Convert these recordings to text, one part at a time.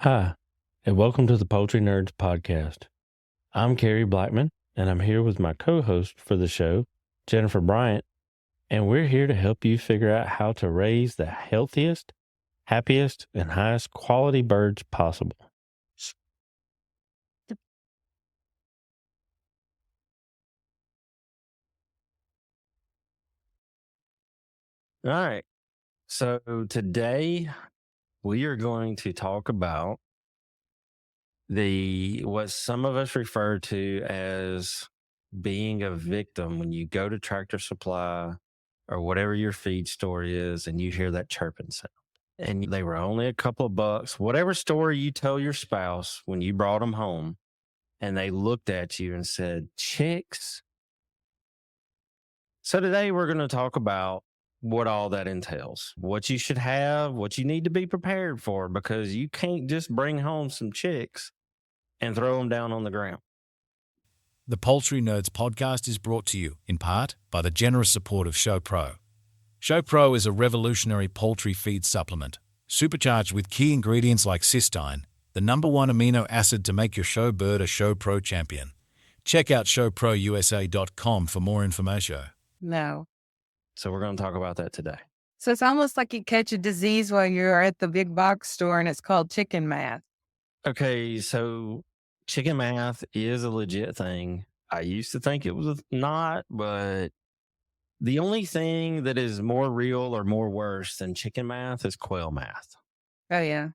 Hi, and welcome to the Poultry Nerds podcast. I'm Carey Blackmon, and I'm here with my co-host for the show, Jennifer Bryant, and we're here to help you figure out how to raise the healthiest, happiest, and highest quality birds possible. All right. So today we are going to talk about what some of us refer to as being a victim when you go to Tractor Supply or whatever your feed store is and you hear that chirping sound. And they were only a couple of bucks, whatever story you tell your spouse when you brought them home, and they looked at you and said, chicks. So today we're going to talk about what all that entails, what you should have, what you need to be prepared for, because you can't just bring home some chicks and throw them down on the ground. The Poultry Nerds podcast is brought to you, in part, by the generous support of ShowPro. ShowPro is a revolutionary poultry feed supplement, supercharged with key ingredients like cysteine, the number one amino acid to make your show bird a ShowPro champion. Check out showprousa.com for more information. No. So we're going to talk about that today. So it's almost like you catch a disease while you're at the big box store and it's called chicken math. Okay, so chicken math is a legit thing. I used to think it was not, but the only thing that is more real or more worse than chicken math is quail math. Oh, yeah.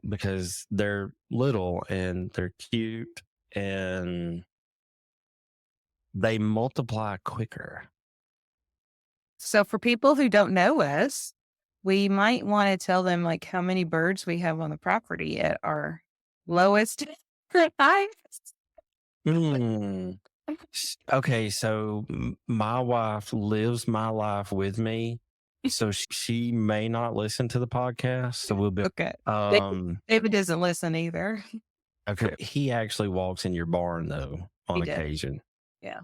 Because they're little and they're cute and they multiply quicker. So for people who don't know us, we might want to tell them like how many birds we have on the property at our lowest or highest. Okay, so my wife lives my life with me, so she may not listen to the podcast. So we'll be okay. David doesn't listen either. Okay, he actually walks in your barn though on occasion. Yeah.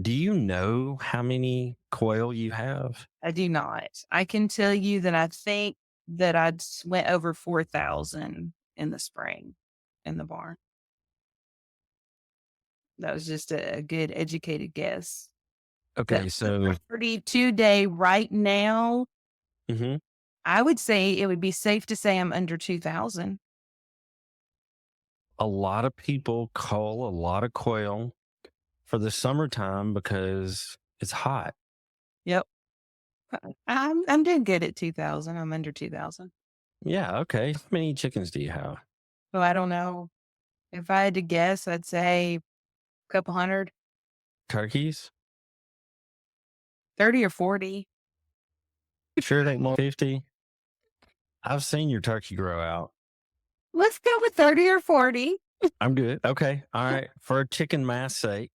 Do you know how many quail you have? I do not. I can tell you that I think that I went over 4,000 in the spring in the barn. That was just a good educated guess. Okay, so 32 day right now, I would say it would be safe to say I'm under 2,000. A lot of people cull a lot of quail for the summertime because it's hot. Yep. I'm doing good at 2,000. I'm under 2,000. Yeah. Okay. How many chickens do you have? Well, I don't know. If I had to guess, I'd say a couple hundred. Turkeys? 30 or 40. Sure it ain't more 50? I've seen your turkey grow out. Let's go with 30 or 40. I'm good. Okay. All right. For a chicken math's sake.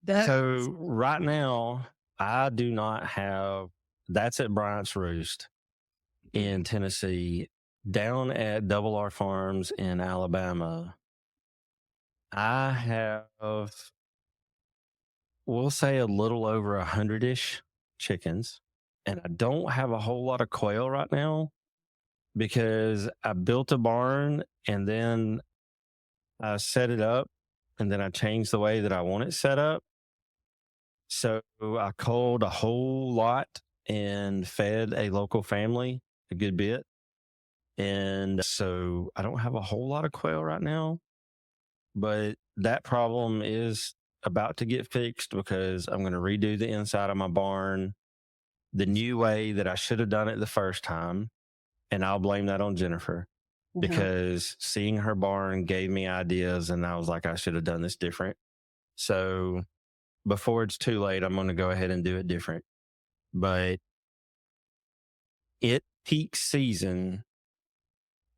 So right now, I do not have, that's at Bryant's Roost in Tennessee. Down at Double R Farms in Alabama, I have, we'll say a little over 100-ish chickens. And I don't have a whole lot of quail right now because I built a barn and then I set it up and then I changed the way that I want it set up. So I culled a whole lot and fed a local family a good bit. And so I don't have a whole lot of quail right now, but that problem is about to get fixed because I'm going to redo the inside of my barn the new way that I should have done it the first time. And I'll blame that on Jennifer because seeing her barn gave me ideas and I was like, I should have done this different. So before it's too late, I'm going to go ahead and do it different. But at peak season,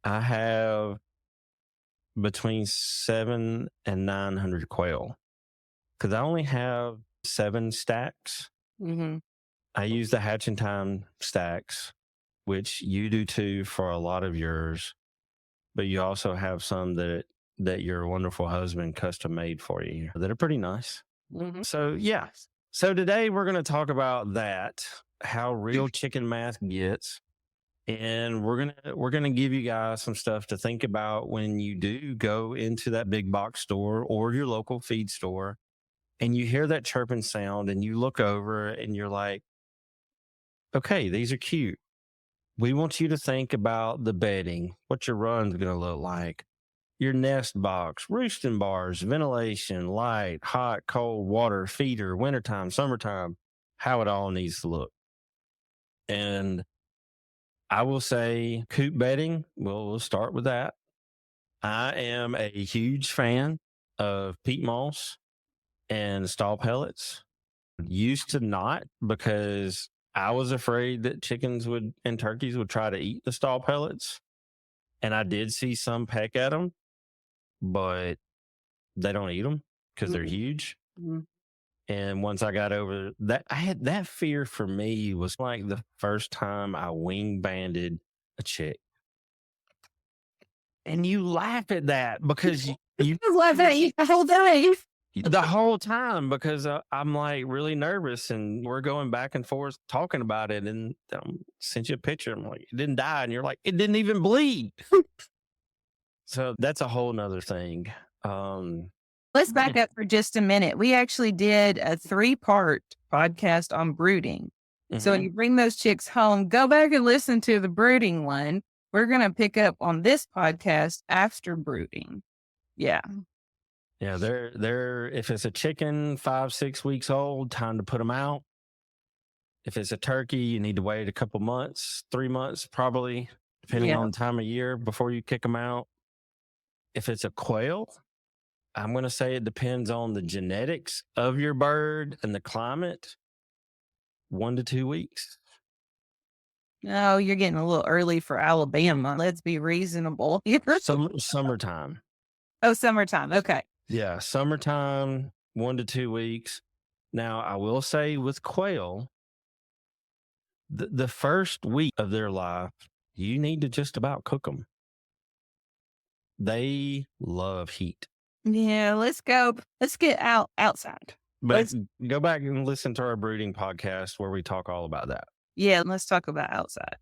I have between 700 and 900 quail because I only have 7 stacks. I use the hatching time stacks, which you do too for a lot of yours, but you also have some that your wonderful husband custom made for you that are pretty nice. So yeah. So today we're going to talk about that, how real chicken math gets. And we're gonna give you guys some stuff to think about when you do go into that big box store or your local feed store and you hear that chirping sound and you look over and you're like, okay, these are cute. We want you to think about the bedding, what your run's gonna look like, your nest box, roosting bars, ventilation, light, hot, cold, water, feeder, wintertime, summertime, how it all needs to look. And I will say coop bedding, we'll start with that. I am a huge fan of peat moss and stall pellets. Used to not because I was afraid that chickens would and turkeys would try to eat the stall pellets. And I did see some peck at them, but they don't eat them because they're huge. Mm-hmm. And once I got over that, I had that fear for me was like the first time I wing banded a chick. And you laugh at that because you laugh at you the whole day. The whole time because I'm like really nervous and we're going back and forth talking about it. And sent you a picture. I'm like, it didn't die. And you're like, it didn't even bleed. So that's a whole nother thing. Let's back up for just a minute. We actually did a 3-part podcast on brooding. Mm-hmm. So when you bring those chicks home, go back and listen to the brooding one. We're going to pick up on this podcast after brooding. Yeah. Yeah. They're, if it's a chicken 5-6 weeks old, time to put them out. If it's a turkey, you need to wait a couple months, 3 months, probably, depending on the time of year before you kick them out. If it's a quail, I'm going to say it depends on the genetics of your bird and the climate. 1 to 2 weeks. No, you're getting a little early for Alabama. Let's be reasonable. Summertime. Oh, summertime. Okay. Yeah, summertime, 1 to 2 weeks. Now, I will say with quail, the first week of their life, you need to just about cook them. They love heat. Yeah, let's go. Let's get outside. But go back and listen to our brooding podcast where we talk all about that. Yeah, let's talk about outside.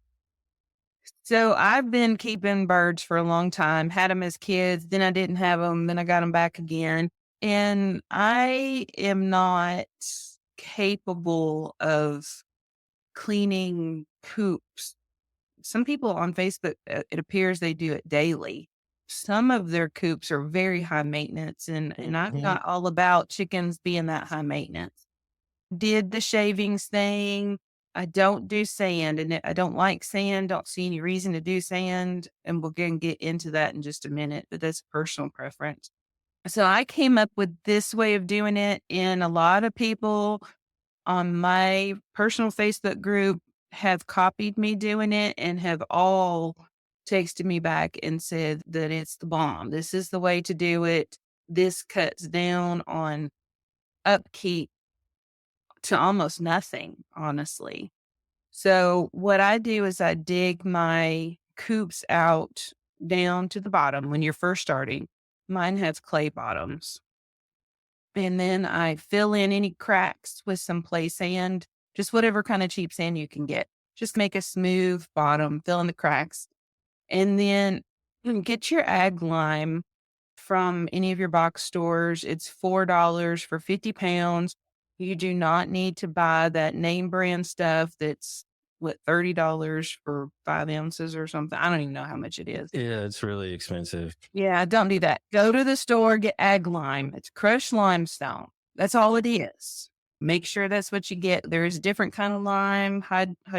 So I've been keeping birds for a long time, had them as kids, then I didn't have them, then I got them back again. And I am not capable of cleaning coops. Some people on Facebook, it appears they do it daily. Some of their coops are very high maintenance, and I'm not all about chickens being that high maintenance. Did the shavings thing. I don't do sand, and I don't like sand. Don't see any reason to do sand, and we're going to get into that in just a minute, but that's personal preference. So I came up with this way of doing it, and a lot of people on my personal Facebook group have copied me doing it and have all texted me back and said that it's the bomb. This is the way to do it. This cuts down on upkeep to almost nothing, honestly. So what I do is I dig my coops out down to the bottom when you're first starting. Mine has clay bottoms. And then I fill in any cracks with some play sand, just whatever kind of cheap sand you can get. Just make a smooth bottom, fill in the cracks. And then get your ag lime from any of your box stores. It's $4 for 50 pounds. You do not need to buy that name brand stuff that's $30 for 5 ounces or something. I don't even know how much it is. Yeah, it's really expensive. Yeah, don't do that. Go to the store, get ag lime. It's crushed limestone. That's all it is. Make sure that's what you get. There's a different kind of lime, hydrated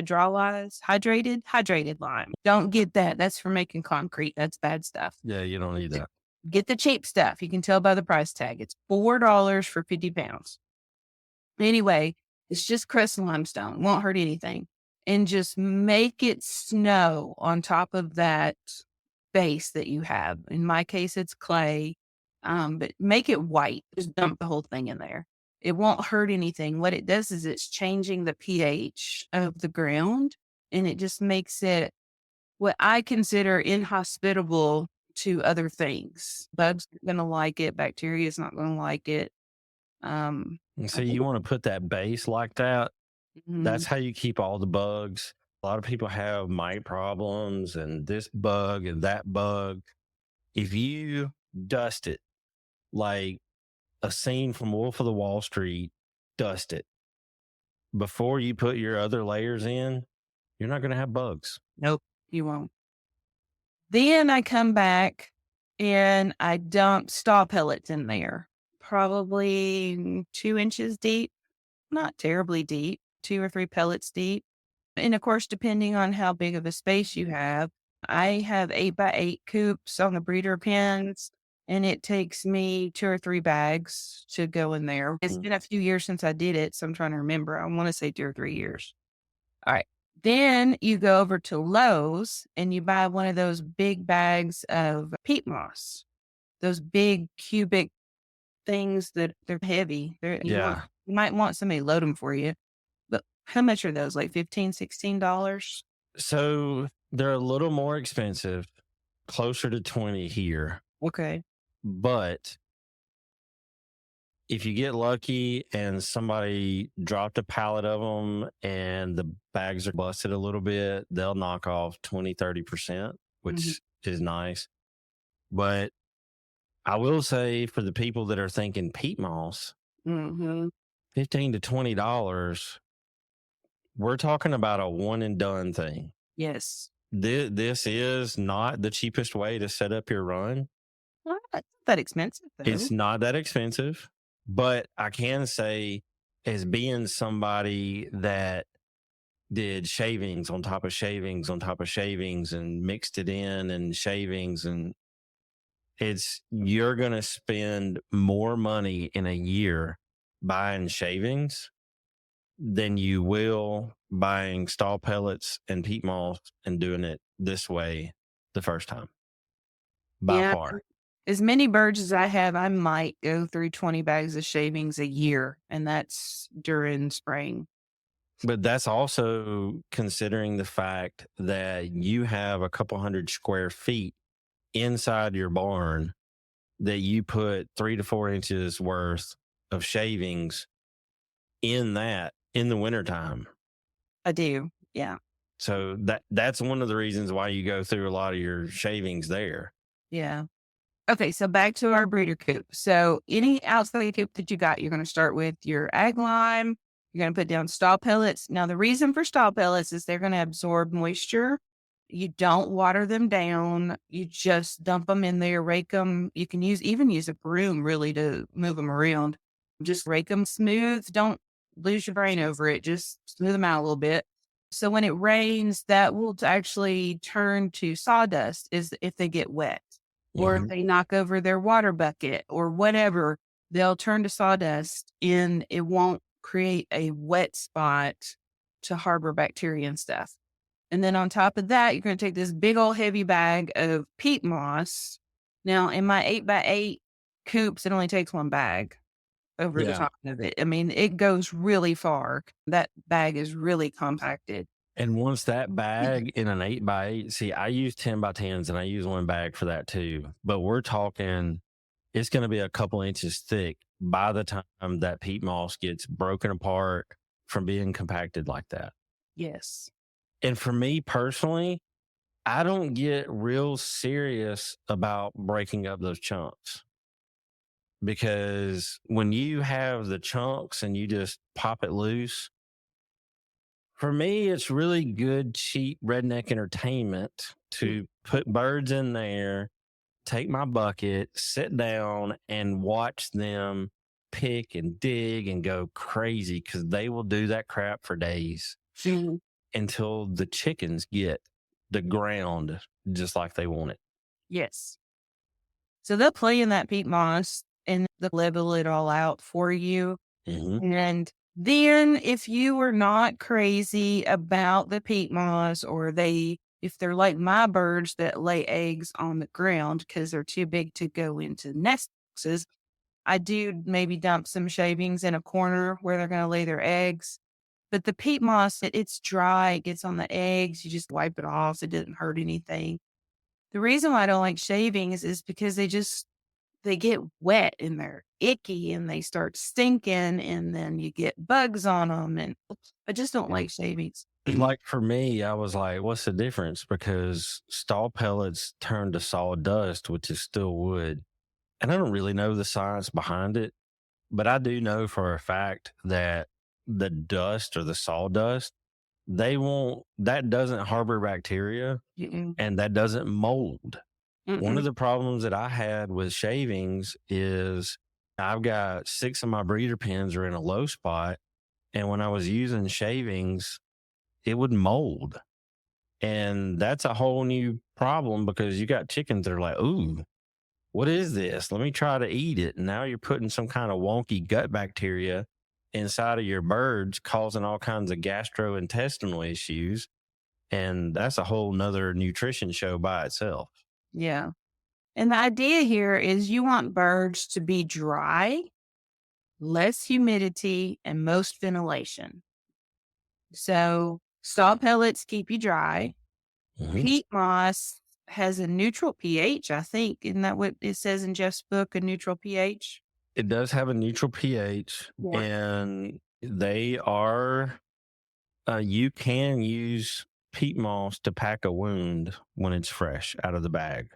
lime. Don't get that. That's for making concrete. That's bad stuff. Yeah, you don't need that. Get the cheap stuff. You can tell by the price tag. It's $4 for 50 pounds. Anyway, it's just crushed limestone. Won't hurt anything. And just make it snow on top of that base that you have. In my case, it's clay, but make it white. Just dump the whole thing in there. It won't hurt anything. What it does is it's changing the pH of the ground, and it just makes it what I consider inhospitable to other things. Bugs are going to like it. Bacteria is not going to like it. And so you want to put that base like that. Mm-hmm. That's how you keep all the bugs. A lot of people have mite problems and this bug and that bug. If you dust it like a scene from Wolf of the Wall Street, dust it before you put your other layers in, you're not going to have bugs. Nope, you won't. Then I come back and I dump stall pellets in there, probably 2 inches deep, not terribly deep, 2 or 3 pellets deep. And of course, depending on how big of a space you have, I have 8x8 coops on the breeder pens, and it takes me 2 or 3 bags to go in there. It's been a few years since I did it, so I'm trying to remember. I want to say 2 or 3 years. All right. Then you go over to Lowe's and you buy one of those big bags of peat moss, those big cubic things that they're heavy. Yeah. You might want somebody to load them for you. But how much are those? Like $15, $16? So they're a little more expensive, closer to 20 here. Okay. But if you get lucky and somebody dropped a pallet of them and the bags are busted a little bit, they'll knock off 20, 30%, which is nice. But I will say for the people that are thinking peat moss, $15 to $20, we're talking about a one and done thing. Yes. This is not the cheapest way to set up your run. Well, it's not that expensive, though. It's not that expensive, but I can say, as being somebody that did shavings on top of shavings on top of shavings and mixed it in and shavings, and you're going to spend more money in a year buying shavings than you will buying stall pellets and peat moss and doing it this way the first time. By far. As many birds as I have, I might go through 20 bags of shavings a year, and that's during spring. But that's also considering the fact that you have a couple hundred square feet inside your barn that you put 3 to 4 inches worth of shavings in the wintertime. I do. Yeah. So that's one of the reasons why you go through a lot of your shavings there. Yeah. Okay, so back to our breeder coop. So any outside coop that you got, you're going to start with your ag lime. You're going to put down stall pellets. Now, the reason for stall pellets is they're going to absorb moisture. You don't water them down. You just dump them in there, rake them. You can even use a broom really to move them around. Just rake them smooth. Don't lose your brain over it. Just smooth them out a little bit. So when it rains, that will actually turn to sawdust if they get wet. Or if they knock over their water bucket or whatever, they'll turn to sawdust and it won't create a wet spot to harbor bacteria and stuff. And then on top of that, you're going to take this big old heavy bag of peat moss. Now, in my 8x8 coops, it only takes one bag over the top of it. I mean, it goes really far. That bag is really compacted. And once that bag in an 8x8, see, I use 10x10s and I use one bag for that too. But we're talking, it's going to be a couple inches thick by the time that peat moss gets broken apart from being compacted like that. Yes. And for me personally, I don't get real serious about breaking up those chunks. Because when you have the chunks and you just pop it loose, for me, it's really good, cheap redneck entertainment to put birds in there, take my bucket, sit down and watch them pick and dig and go crazy because they will do that crap for days until the chickens get the ground just like they want it. Yes. So they'll play in that peat moss and they'll level it all out for you. And then if you are not crazy about the peat moss or if they're like my birds that lay eggs on the ground because they're too big to go into nest boxes, I do maybe dump some shavings in a corner where they're going to lay their eggs. But the peat moss, it's dry, it gets on the eggs. You just wipe it off. It doesn't hurt anything. The reason why I don't like shavings is because they get wet and they're icky and they start stinking and then you get bugs on them. And I just don't like shavings. Like for me, I was like, what's the difference? Because stall pellets turn to sawdust, which is still wood. And I don't really know the science behind it, but I do know for a fact that the dust or the sawdust, that doesn't harbor bacteria Mm-mm. and that doesn't mold. One Mm-mm. of the problems that I had with shavings is I've got 6 of my breeder pens are in a low spot. And when I was using shavings, it would mold. And that's a whole new problem because you got chickens that are like, ooh, what is this? Let me try to eat it. And now you're putting some kind of wonky gut bacteria inside of your birds, causing all kinds of gastrointestinal issues. And that's a whole nother nutrition show by itself. Yeah. And the idea here is you want birds to be dry, less humidity, and most ventilation. So stall pellets keep you dry. Mhm. Peat moss has a neutral pH, I think. Isn't that what it says in Jeff's book, a neutral pH? It does have a neutral pH, Yeah. and they are, you can use peat moss to pack a wound when it's fresh out of the bag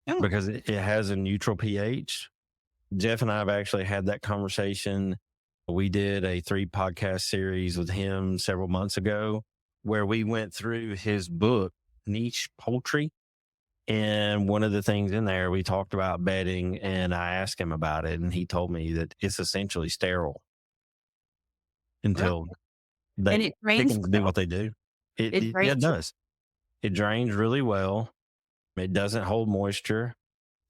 Oh, because it has a neutral pH. Jeff and I have actually had that conversation. We did a 3 podcast series with him several months ago where we went through his book, Niche Poultry. And one of the things in there, we talked about bedding, and I asked him about it, and he told me that it's essentially sterile right. until And they it drains chickens do well. what they do. It Yeah, it drains. does. It drains really well. It doesn't hold moisture.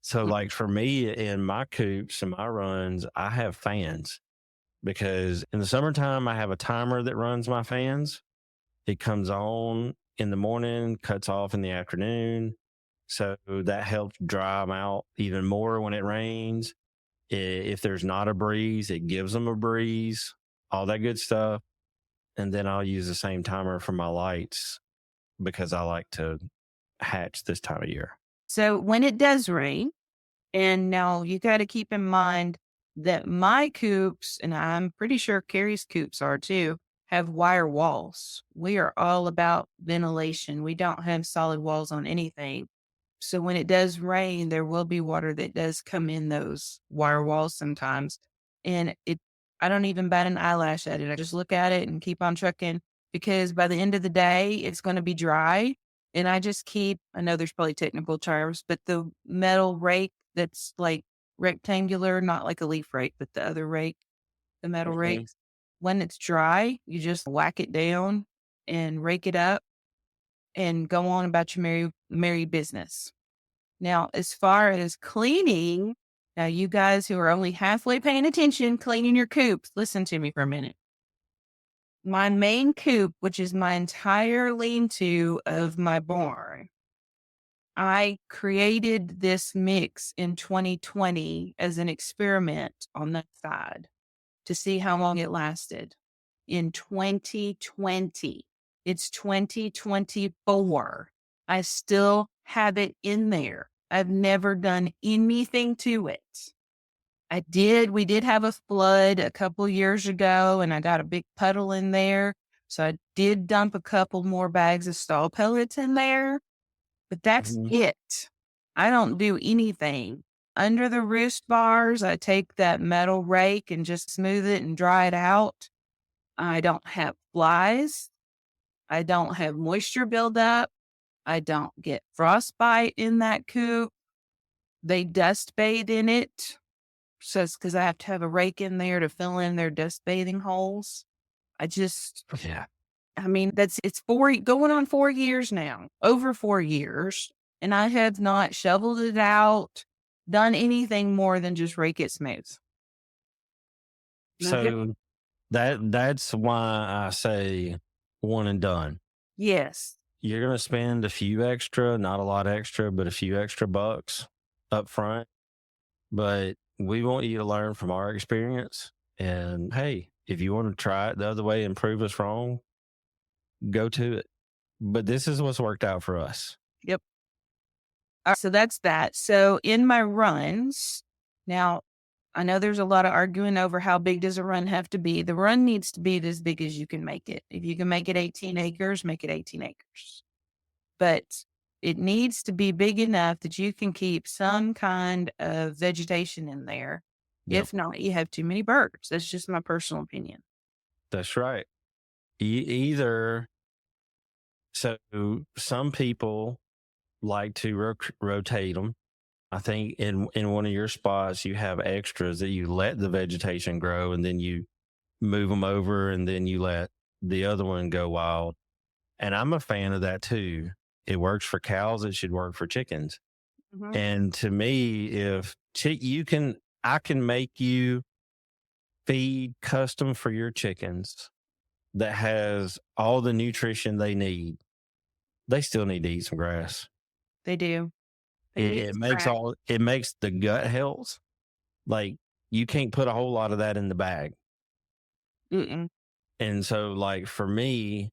So, like for me in my coops and my runs, I have fans because in the summertime, I have a timer that runs my fans. It comes on in the morning, cuts off in the afternoon. So that helps dry them out even more when it rains. If there's not a breeze, it gives them a breeze, all that good stuff. And then I'll use the same timer for my lights because I like to hatch this time of year. So when it does rain, and now you got to keep in mind that my coops, and I'm pretty sure Carrie's coops are too, have wire walls. We are all about ventilation. We don't have solid walls on anything. So when it does rain, there will be water that does come in those wire walls sometimes. And I don't even bat an eyelash at it. I just look at it and keep on trucking because by the end of the day, it's going to be dry. And I just keep, I know there's probably technical terms, but the metal rake that's like rectangular, not like a leaf rake, but the other rake, the metal rakes, when it's dry, you just whack it down and rake it up and go on about your merry business. Now, as far as cleaning, now you guys who are only halfway paying attention, cleaning your coops, listen to me for a minute. My main coop, which is my entire lean-to of my barn, I created this mix in 2020 as an experiment on that side to see how long it lasted. In 2020, it's 2024. I still have it in there. I've never done anything to it. We did have a flood a couple years ago and I got a big puddle in there. So I did dump a couple more bags of stall pellets in there, but that's it. I don't do anything. Under the roost bars, I take that metal rake and just smooth it and dry it out. I don't have flies. I don't have moisture buildup. I don't get frostbite in that coop. They dust bathe in it. So it's because I have to have a rake in there to fill in their dust bathing holes. Yeah. I mean, it's going on 4 years now, over 4 years. And I have not shoveled it out, done anything more than just rake it smooth. So that's why I say one and done. Yes. You're going to spend a few extra, not a lot extra, but a few extra bucks up front. But we want you to learn from our experience. And hey, if you want to try it the other way and prove us wrong, go to it. But this is what's worked out for us. Yep. All right, so that's that. So in my runs, now I know there's a lot of arguing over how big does a run have to be. The run needs to be as big as you can make it. If you can make it 18 acres, make it 18 acres. But it needs to be big enough that you can keep some kind of vegetation in there. Yep. If not, you have too many birds. That's just my personal opinion. That's right. Either, so some people like to rotate them. I think in one of your spots, you have extras that you let the vegetation grow and then you move them over and then you let the other one go wild. And I'm a fan of that too. It works for cows. It should work for chickens. Mhm. And to me, if I can make you feed custom for your chickens that has all the nutrition they need. They still need to eat some grass. They do. It makes the gut health. Like, you can't put a whole lot of that in the bag. Mm-mm. And so, like, for me,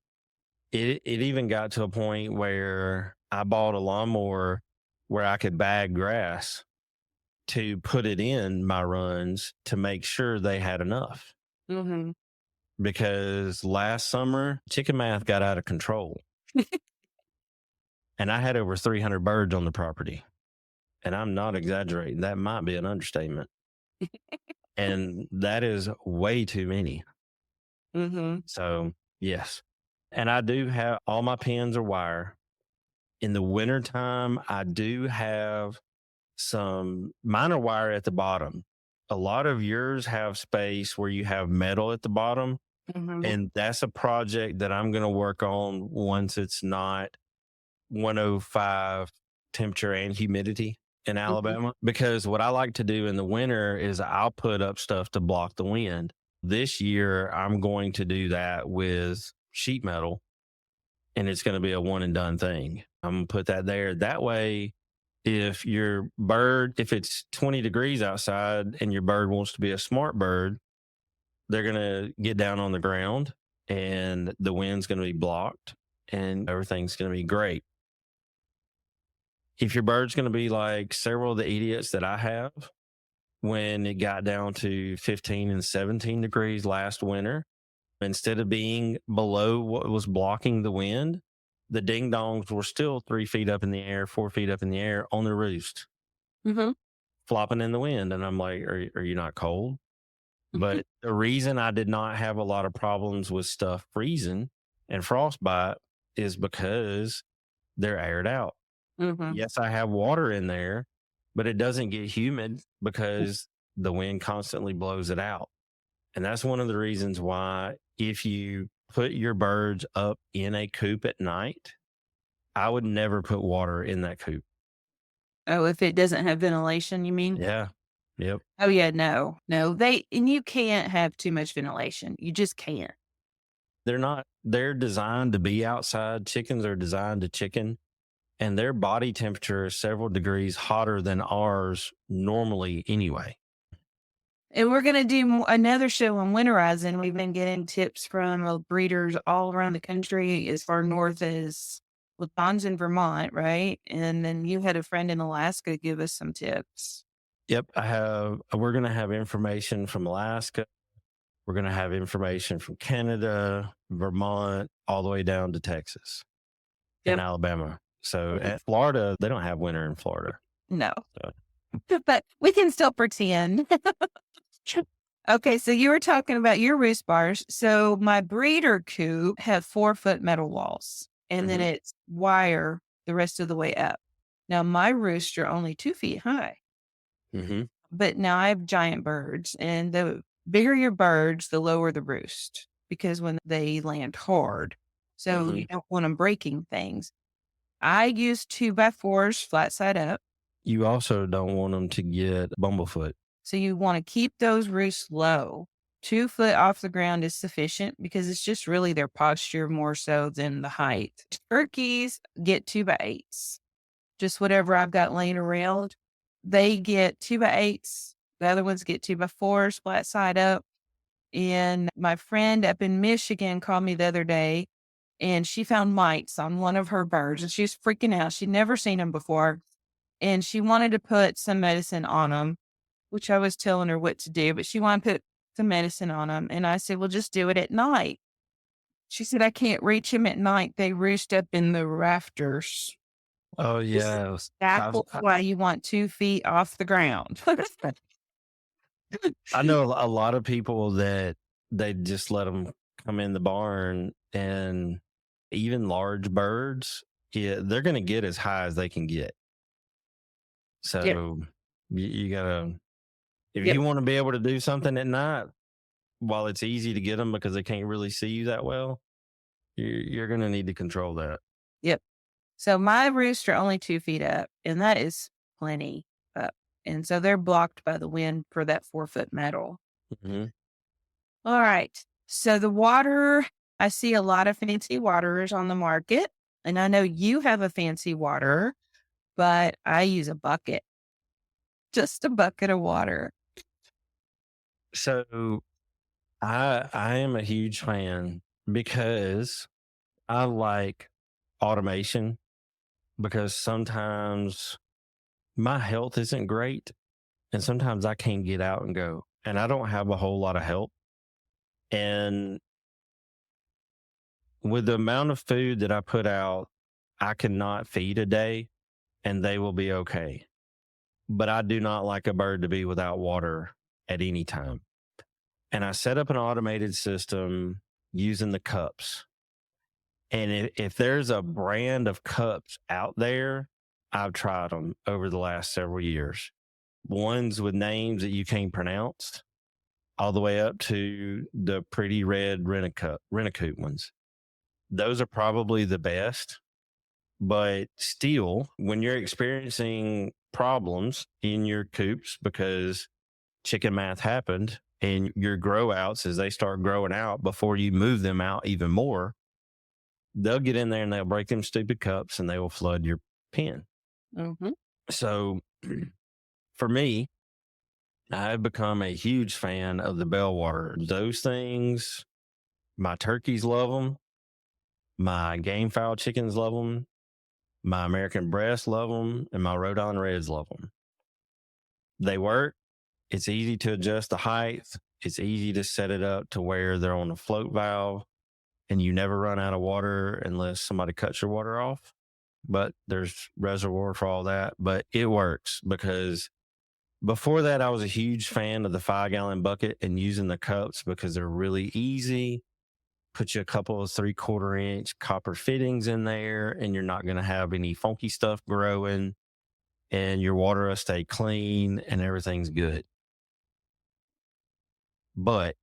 it even got to a point where I bought a lawnmower where I could bag grass to put it in my runs to make sure they had enough. Mm-hmm. Because last summer, chicken math got out of control. And I had over 300 birds on the property. And I'm not exaggerating. That might be an understatement. And that is way too many. Mm-hmm. So, yes. And I do have all my pins are wire. In the wintertime, I do have some minor wire at the bottom. A lot of yours have space where you have metal at the bottom. Mm-hmm. And that's a project that I'm going to work on once it's not 105 temperature and humidity in Alabama. Because what I like to do in the winter is I'll put up stuff to block the wind. This year, I'm going to do that with sheet metal, and it's going to be a one and done thing. I'm going to put that there. That way, if it's 20 degrees outside and your bird wants to be a smart bird, they're going to get down on the ground and the wind's going to be blocked and everything's going to be great. If your bird's going to be like several of the idiots that I have, when it got down to 15 and 17 degrees last winter, instead of being below what was blocking the wind, the ding dongs were still 3 feet up in the air, 4 feet up in the air on the roost, flopping in the wind. And I'm like, are you not cold? But the reason I did not have a lot of problems with stuff freezing and frostbite is because they're aired out. Mm-hmm. Yes, I have water in there, but it doesn't get humid because the wind constantly blows it out. And that's one of the reasons why if you put your birds up in a coop at night, I would never put water in that coop. Oh, if it doesn't have ventilation, you mean? Yeah. Yep. Oh yeah, no. And you can't have too much ventilation. You just can't. They're designed to be outside. Chickens are designed to chicken, and their body temperature is several degrees hotter than ours normally anyway. And we're going to do another show on winterizing. We've been getting tips from breeders all around the country, as far north as Wisconsin, Vermont, right? And then you had a friend in Alaska give us some tips. Yep. We're going to have information from Alaska. We're going to have information from Canada, Vermont, all the way down to Texas and Alabama. So at Florida, they don't have winter in Florida. No. But we can still pretend. Okay, so you were talking about your roost bars. So my breeder coop had 4-foot metal walls, and then it's wire the rest of the way up. Now my roosts are only 2 feet high. But now I have giant birds, and the bigger your birds, the lower the roost, because when they land hard. So you don't want them breaking things. I use 2x4s flat side up. You also don't want them to get bumblefoot. So you want to keep those roosts low. 2 foot off the ground is sufficient because it's just really their posture more so than the height. Turkeys get 2x8s. Just whatever I've got laying around. They get 2x8s. The other ones get 2x4s flat side up. And my friend up in Michigan called me the other day, and she found mites on one of her birds, and she was freaking out. She'd never seen them before, and she wanted to put some medicine on them. which I was telling her what to do, but she wanted to put some medicine on them. And I said, well, just do it at night. She said, I can't reach them at night. They roost up in the rafters. Oh, This is yes. exactly why you want 2 feet off the ground. I know a lot of people that they just let them come in the barn, and even large birds, yeah, they're going to get as high as they can get. So Yep. you gotta, if Yep. you want to be able to do something at night, while it's easy to get them because they can't really see you that well, you're going to need to control that. Yep. So my roosts are only 2 feet up, and that is plenty up. And so they're blocked by the wind for that 4-foot metal. Mm-hmm. All right. So the water, I see a lot of fancy waterers on the market, and I know you have a fancy water, but I use a bucket, just a bucket of water. So I am a huge fan because I like automation, because sometimes my health isn't great and sometimes I can't get out and go, and I don't have a whole lot of help. And with the amount of food that I put out, I cannot feed a day and they will be okay. But I do not like a bird to be without water at any time. And I set up an automated system using the cups. And if there's a brand of cups out there, I've tried them over the last several years. Ones with names that you can't pronounce, all the way up to the pretty red rent-a-coop ones. Those are probably the best. But still, when you're experiencing problems in your coops because chicken math happened and your grow outs, as they start growing out before you move them out even more, they'll get in there and they'll break them stupid cups and they will flood your pen. Mm-hmm. So for me, I've become a huge fan of the bell water. Those things, my turkeys love them. My game fowl chickens love them. My American breasts love them. And my Rhode Island Reds love them. They work. It's easy to adjust the height. It's easy to set it up to where they're on a float valve and you never run out of water unless somebody cuts your water off. But there's reservoir for all that. But it works, because before that, I was a huge fan of the 5-gallon bucket and using the cups because they're really easy. Put you a couple of 3/4 inch copper fittings in there and you're not going to have any funky stuff growing, and your water will stay clean and everything's good. But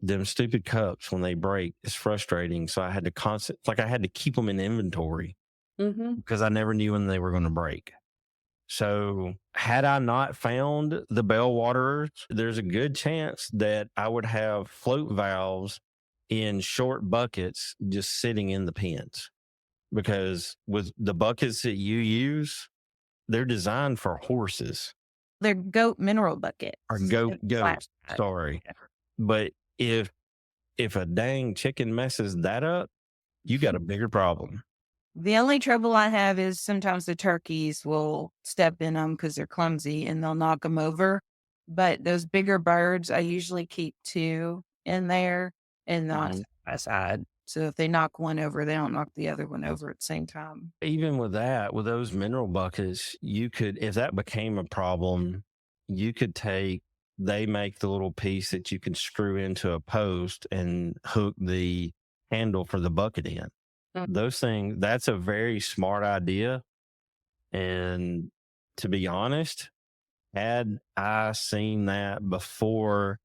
them stupid cups, when they break, it's frustrating. So I had to I had to keep them in inventory because I never knew when they were going to break. So had I not found the bell waterers, there's a good chance that I would have float valves in short buckets just sitting in the pens, because with the buckets that you use, they're designed for horses. They're goat mineral buckets. Or goats, sorry. But if a dang chicken messes that up, you got a bigger problem. The only trouble I have is sometimes the turkeys will step in them because they're clumsy and they'll knock them over. But those bigger birds, I usually keep 2 in there and not side by side. So if they knock one over, they don't knock the other one over at the same time. Even with that, with those mineral buckets, you could, if that became a problem, you could they make the little piece that you can screw into a post and hook the handle for the bucket in. Those things, that's a very smart idea. And to be honest, had I seen that before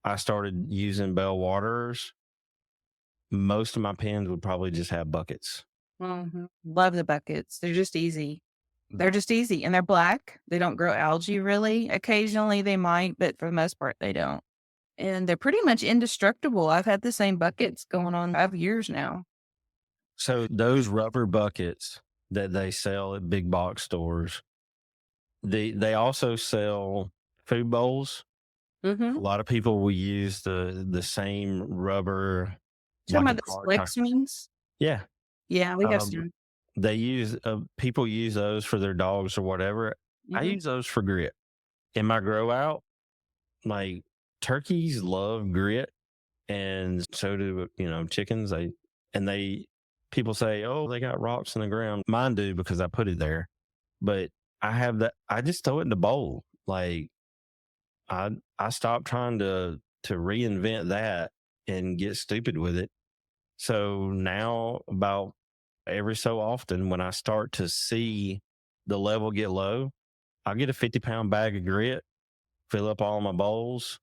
I started using bell waterers, most of my pens would probably just have buckets. Love the buckets. They're just easy. They're just easy, and they're black. They don't grow algae really. Occasionally they might, but for the most part they don't. And they're pretty much indestructible. I've had the same buckets going on 5 years now. So those rubber buckets that they sell at big box stores, they also sell food bowls. A lot of people will use the same rubber. Talking about the Flex ones? Yeah. Yeah, we have some. They use, people use those for their dogs or whatever. I use those for grip. In my grow out, Like turkeys love grit, and so do, chickens. People say, oh, they got rocks in the ground. Mine do because I put it there. But I just throw it in the bowl. Like I stopped trying to reinvent that and get stupid with it. So now about every so often when I start to see the level get low, I'll get a 50-pound bag of grit, fill up all my bowls.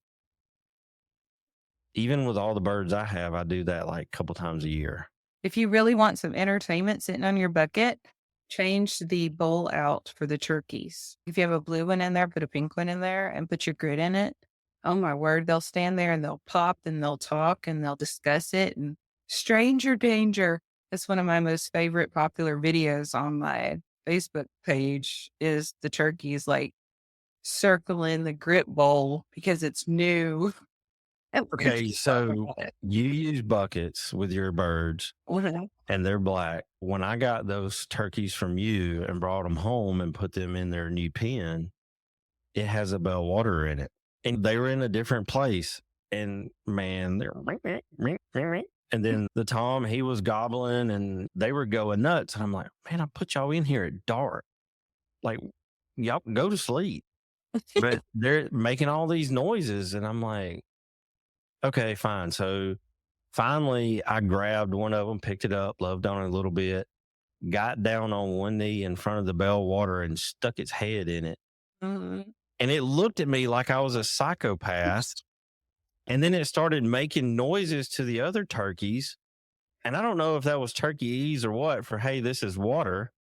Even with all the birds I have, I do that like a couple times a year. If you really want some entertainment sitting on your bucket, change the bowl out for the turkeys. If you have a blue one in there, put a pink one in there and put your grit in it. Oh my word, they'll stand there and they'll pop and they'll talk and they'll discuss it. And stranger danger. That's one of my most favorite popular videos on my Facebook page is the turkeys like circling the grit bowl because it's new. Okay, so you use buckets with your birds and they're black. When I got those turkeys from you and brought them home and put them in their new pen, it has a bell water in it. And they were in a different place. And man, they're and then the Tom, he was gobbling and they were going nuts. And I'm like, man, I put y'all in here at dark. Like, y'all can go to sleep. But they're making all these noises. And I'm like, okay, fine. So finally, I grabbed one of them, picked it up, loved on it a little bit, got down on one knee in front of the bell water and stuck its head in it. Mm-hmm. And it looked at me like I was a psychopath. And then it started making noises to the other turkeys. And I don't know if that was turkeys or what for, hey, this is water.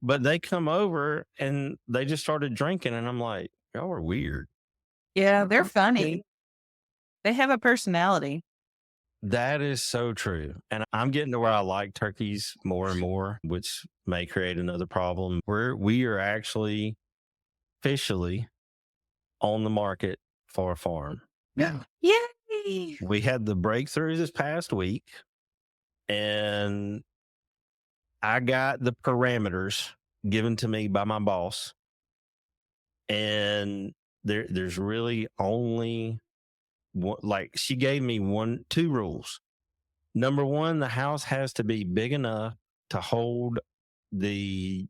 But they come over and they just started drinking. And I'm like, y'all are weird. Yeah, they're funny. They have a personality. That is so true. And I'm getting to where I like turkeys more and more, which may create another problem. We are actually officially on the market for a farm. Yeah. Yay! We had the breakthrough this past week, and I got the parameters given to me by my boss. And there's really only like she gave me two rules. Number one, the house has to be big enough to hold the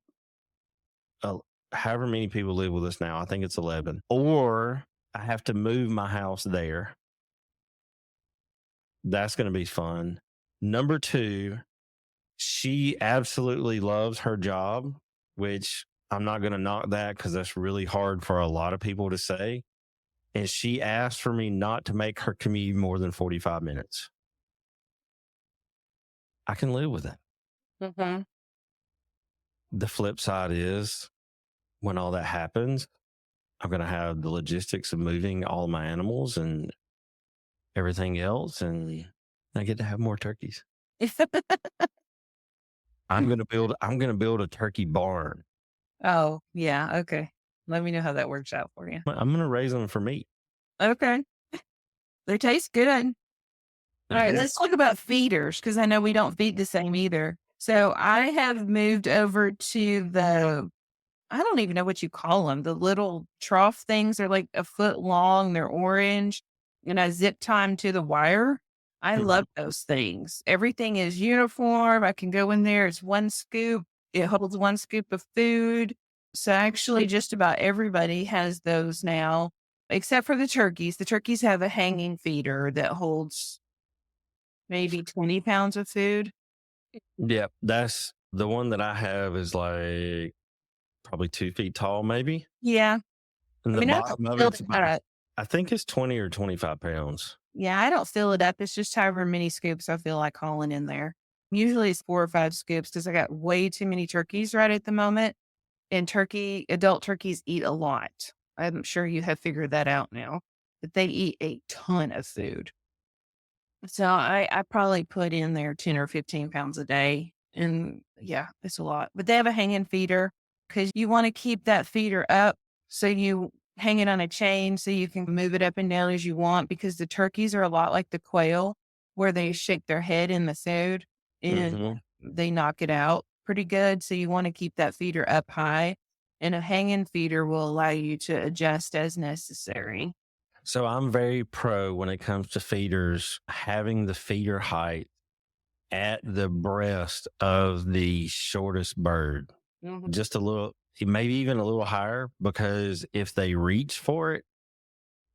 however many people live with us now. I think it's 11. Or I have to move my house there. That's going to be fun. Number two, she absolutely loves her job, which I'm not going to knock that because that's really hard for a lot of people to say. And she asked for me not to make her commute more than 45 minutes. I can live with it. Mm-hmm. The flip side is when all that happens, I'm going to have the logistics of moving all my animals and everything else. And I get to have more turkeys. I'm going to build a turkey barn. Oh, yeah. Okay. Let me know how that works out for you. I'm going to raise them for meat. Okay. They taste good. All right, let's talk about feeders because I know we don't feed the same either. So I have moved over to I don't even know what you call them. The little trough things are like a foot long. They're orange and I zip tie them to the wire. I love those things. Everything is uniform. I can go in there. It's one scoop. It holds one scoop of food. So actually just about everybody has those now, except for the turkeys. The turkeys have a hanging feeder that holds maybe 20 pounds of food. Yeah, that's the one that I have is like probably 2 feet tall, maybe. Yeah. And the bottom of it's about, I think it's 20 or 25 pounds. Yeah, I don't fill it up. It's just however many scoops I feel like hauling in there. Usually it's 4 or 5 scoops because I got way too many turkeys right at the moment. And adult turkeys eat a lot. I'm sure you have figured that out now, but they eat a ton of food. So I probably put in there 10 or 15 pounds a day. And yeah, it's a lot. But they have a hanging feeder because you want to keep that feeder up. So you hang it on a chain so you can move it up and down as you want because the turkeys are a lot like the quail where they shake their head in the food and they knock it out pretty good. So you want to keep that feeder up high and a hanging feeder will allow you to adjust as necessary. So I'm very pro when it comes to feeders, having the feeder height at the breast of the shortest bird, just a little, maybe even a little higher, because if they reach for it,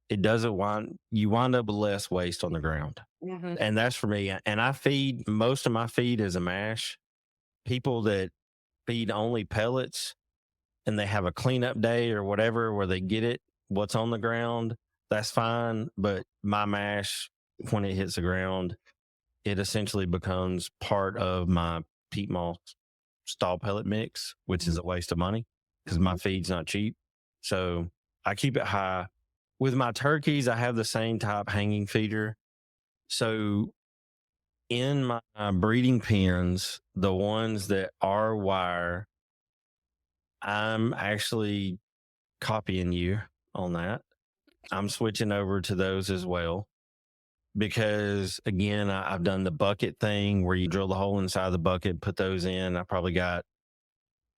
it doesn't you wind up with less waste on the ground. And that's for me. And I feed, most of my feed is a mash. People that feed only pellets and they have a cleanup day or whatever where they get it, what's on the ground, that's fine. But my mash, when it hits the ground, it essentially becomes part of my peat moss stall pellet mix, which is a waste of money because my feed's not cheap. So I keep it high. With my turkeys, I have the same type hanging feeder. So in my breeding pens, the ones that are wire, I'm actually copying you on that. I'm switching over to those as well because, again, I've done the bucket thing where you drill the hole inside the bucket, put those in. I probably got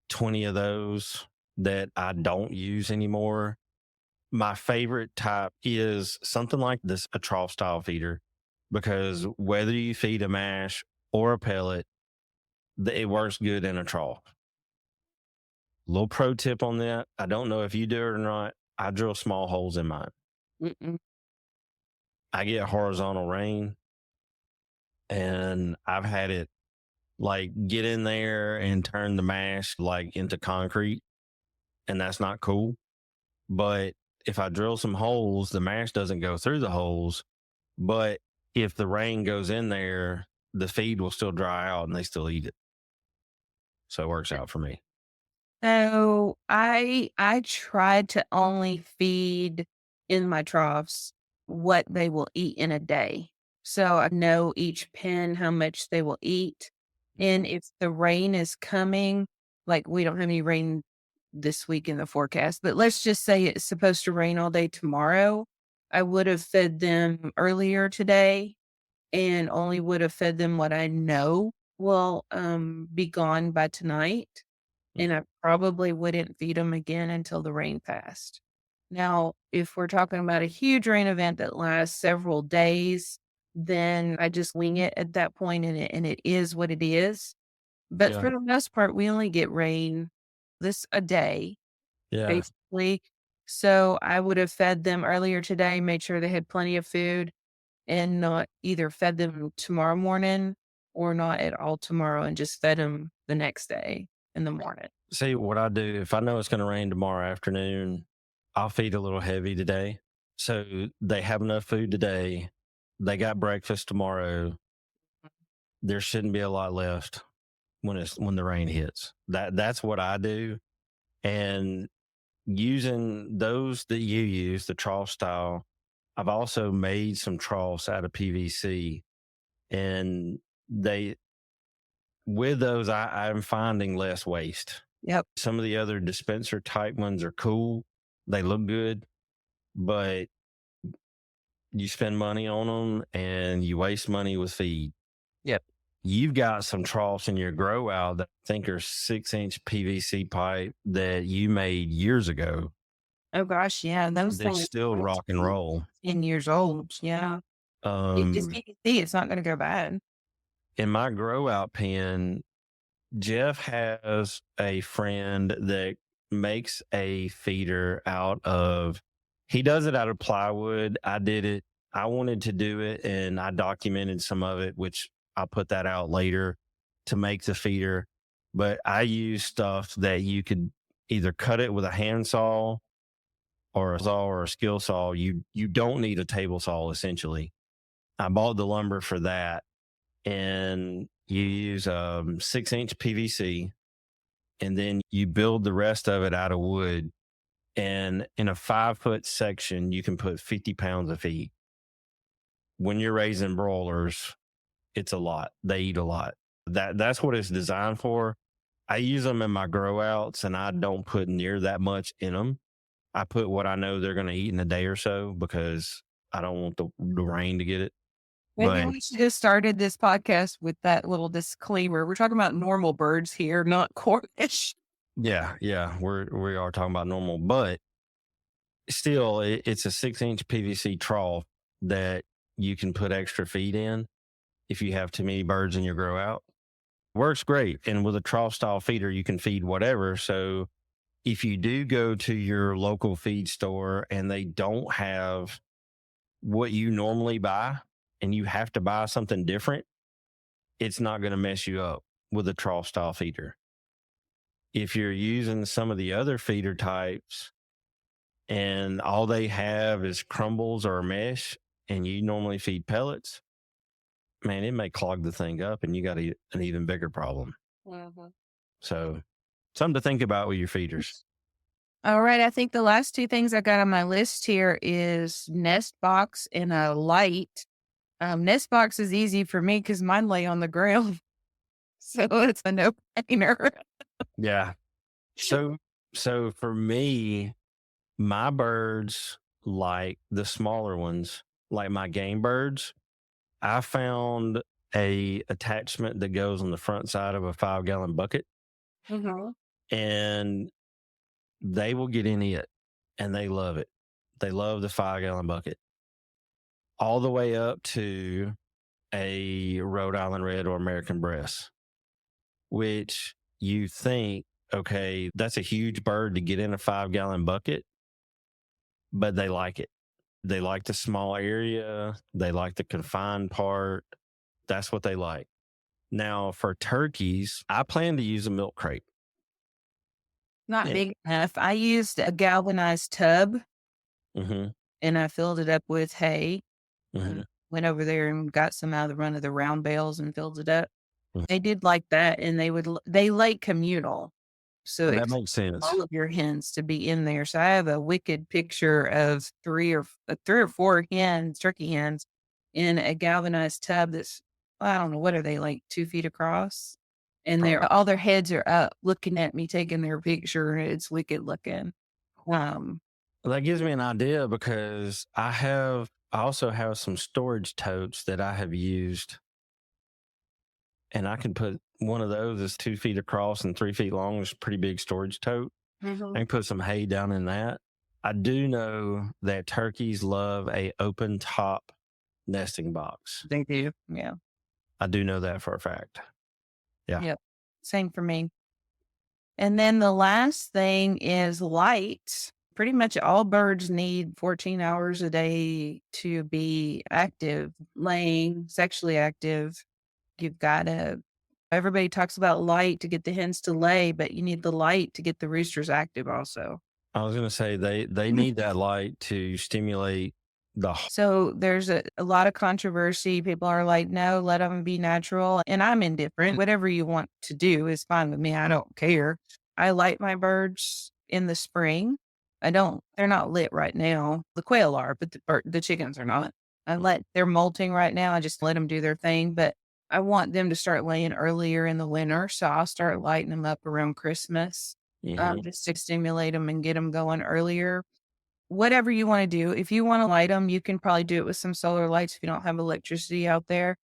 20 of those that I don't use anymore. My favorite type is something like this, a trough style feeder, because whether you feed a mash or a pellet, it works good in a trough. Little pro tip on that. I don't know if you do it or not. I drill small holes in mine. I get horizontal rain and I've had it like get in there and turn the mash like into concrete, and that's not cool. But if I drill some holes, the mash doesn't go through the holes. But if the rain goes in there, the feed will still dry out and they still eat it. So it works out for me. So I try to only feed in my troughs what they will eat in a day. So I know each pen how much they will eat. And if the rain is coming, like we don't have any rain this week in the forecast, but let's just say it's supposed to rain all day tomorrow, I would have fed them earlier today and only would have fed them what I know will be gone by tonight. And I probably wouldn't feed them again until the rain passed. Now, if we're talking about a huge rain event that lasts several days, then I just wing it at that point, and it is what it is. But for the most part, we only get rain a day, basically. So I would have fed them earlier today, made sure they had plenty of food, and not either fed them tomorrow morning or not at all tomorrow, and just fed them the next day in the morning. See, what I do, if I know it's going to rain tomorrow afternoon, I'll feed a little heavy today. So they have enough food today. They got breakfast tomorrow. There shouldn't be a lot left when the rain hits. That's what I do. And using those that you use, the trough style, I've also made some troughs out of PVC, and with those, I'm finding less waste. Yep. Some of the other dispenser type ones are cool. They look good, but you spend money on them and you waste money with feed. Yep. You've got some troughs in your grow out that I think are 6-inch PVC pipe that you made years ago. Oh gosh, yeah. Those They're things still rock and roll. 10 years old. Yeah. It's PVC. It's not going to go bad. In my grow out pen, Jeff has a friend that makes a feeder he does it out of plywood. I did it. I wanted to do it and I documented some of it, which I'll put that out later to make the feeder. But I use stuff that you could either cut it with a handsaw or a skill saw. You don't need a table saw, essentially. I bought the lumber for that, and you use 6-inch PVC, and then you build the rest of it out of wood. And in a 5-foot section, you can put 50 pounds of feed. When you're raising broilers, it's a lot. They eat a lot. That's what it's designed for. I use them in my grow outs, and I don't put near that much in them. I put what I know they're going to eat in a day or so because I don't want the rain to get it. Maybe we should have started this podcast with that little disclaimer. We're talking about normal birds here, not Cornish. Yeah. We are talking about normal, but still, it's a 6-inch PVC trough that you can put extra feed in if you have too many birds in your grow out. Works great. And with a trough style feeder, you can feed whatever. So if you do go to your local feed store and they don't have what you normally buy and you have to buy something different, it's not going to mess you up with a trough style feeder. If you're using some of the other feeder types and all they have is crumbles or mesh and you normally feed pellets, man, it may clog the thing up and you got an even bigger problem. Mm-hmm. So something to think about with your feeders. All right. I think the last two things I got on my list here is nest box and a light. Nest box is easy for me because mine lay on the ground. So it's a no-brainer. Yeah. So for me, my birds, like the smaller ones, like my game birds, I found a attachment that goes on the front side of a 5-gallon bucket, and they will get in it and they love it. They love the 5-gallon bucket all the way up to a Rhode Island Red or American Breast, which you think, okay, that's a huge bird to get in a 5-gallon bucket, but they like it. They like the small area. They like the confined part. That's what they like. Now, for turkeys, I plan to use a milk crate. Not big enough. I used a galvanized tub and I filled it up with hay. Went over there and got some out of the run of the round bales and filled it up. They did like that, and they like communal. So that makes sense. All of your hens to be in there. So I have a wicked picture of three or four turkey hens in a galvanized tub that's, I don't know, what are they, like 2 feet across? And all their heads are up looking at me, taking their picture. It's wicked looking. Well, that gives me an idea because I also have some storage totes that I have used, and I can put one of those that's 2 feet across and 3 feet long. It's a pretty big storage tote. I can put some hay down in that. I do know that turkeys love a open top nesting box. They do. Yeah. I do know that for a fact. Yeah. Yep. Same for me. And then the last thing is light. Pretty much all birds need 14 hours a day to be active, laying, sexually active. You've got everybody talks about light to get the hens to lay, but you need the light to get the roosters active also. I was going to say they need that light to stimulate So there's a lot of controversy. People are like, no, let them be natural. And I'm indifferent. Whatever you want to do is fine with me. I don't care. I light my birds in the spring. They're not lit right now. The quail are, but the chickens are not. They're molting right now. I just let them do their thing, but I want them to start laying earlier in the winter. So I'll start lighting them up around Christmas, just to stimulate them and get them going earlier. Whatever you want to do. If you want to light them, you can probably do it with some solar lights if you don't have electricity out there.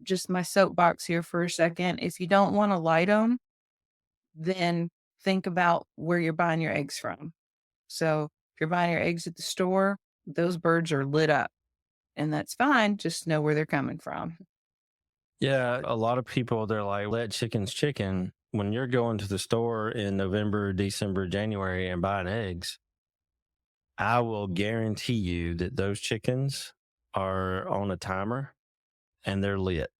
Just my soapbox here for a second. If you don't want to light them, then think about where you're buying your eggs from. So if you're buying your eggs at the store, those birds are lit up, and that's fine. Just know where they're coming from. Yeah, a lot of people, they're like, let chickens chicken. When you're going to the store in November, December, January and buying eggs, I will guarantee you that those chickens are on a timer and they're lit.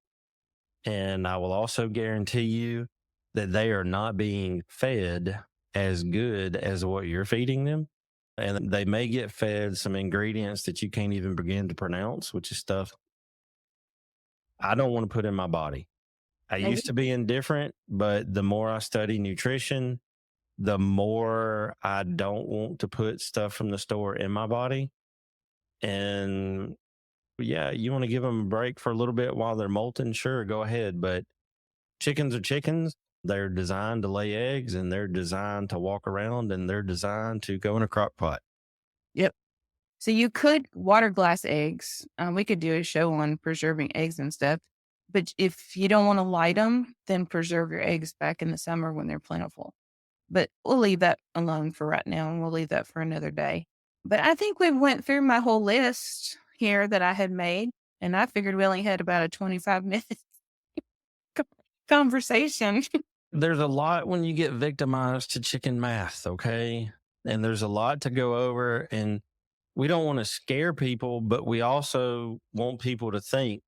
And I will also guarantee you that they are not being fed as good as what you're feeding them. And they may get fed some ingredients that you can't even begin to pronounce, which is stuff I don't want to put in my body. I used to be indifferent, but the more I study nutrition, the more I don't want to put stuff from the store in my body. And yeah, you want to give them a break for a little bit while they're molting, sure, go ahead. But chickens are chickens. They're designed to lay eggs, and they're designed to walk around, and they're designed to go in a crock pot. Yep. So you could water glass eggs. We could do a show on preserving eggs and stuff. But if you don't want to light them, then preserve your eggs back in the summer when they're plentiful. But we'll leave that alone for right now, and we'll leave that for another day. But I think we went through my whole list here that I had made, and I figured we only had about a 25-minute conversation. There's a lot when you get victimized to chicken math, okay? And there's a lot to go over, and we don't want to scare people, but we also want people to think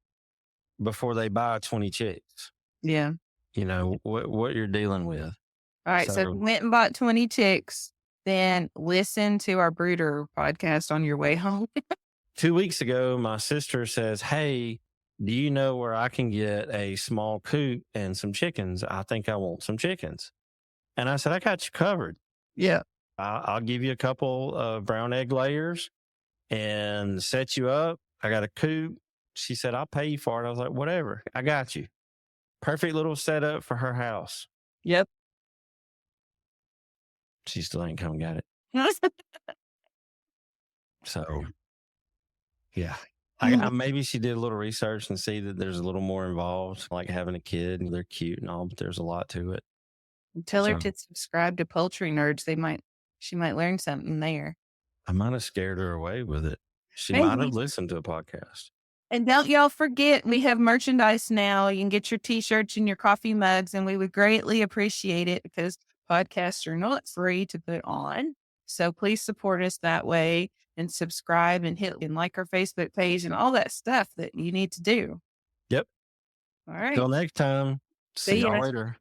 before they buy 20 chicks. Yeah. You know, what you're dealing with. All right. So went and bought 20 chicks, then listen to our brooder podcast on your way home. 2 weeks ago, my sister says, "Hey, do you know where I can get a small coop and some chickens? I think I want some chickens." And I said, "I got you covered. Yeah. I'll give you a couple of brown egg layers and set you up. I got a coop." She said, "I'll pay you for it." I was like, "Whatever. I got you." Perfect little setup for her house. Yep. She still ain't come got it. So, yeah. Maybe she did a little research and see that there's a little more involved, like having a kid. They're cute and all, but there's a lot to it. Tell her to subscribe to Poultry Nerds. She might learn something there. I might have scared her away with it. She might have listened to a podcast. And don't y'all forget, we have merchandise now. You can get your t-shirts and your coffee mugs, and we would greatly appreciate it because podcasts are not free to put on. So please support us that way and subscribe and hit and like our Facebook page and all that stuff that you need to do. Yep. All right. Till next time. See y'all later.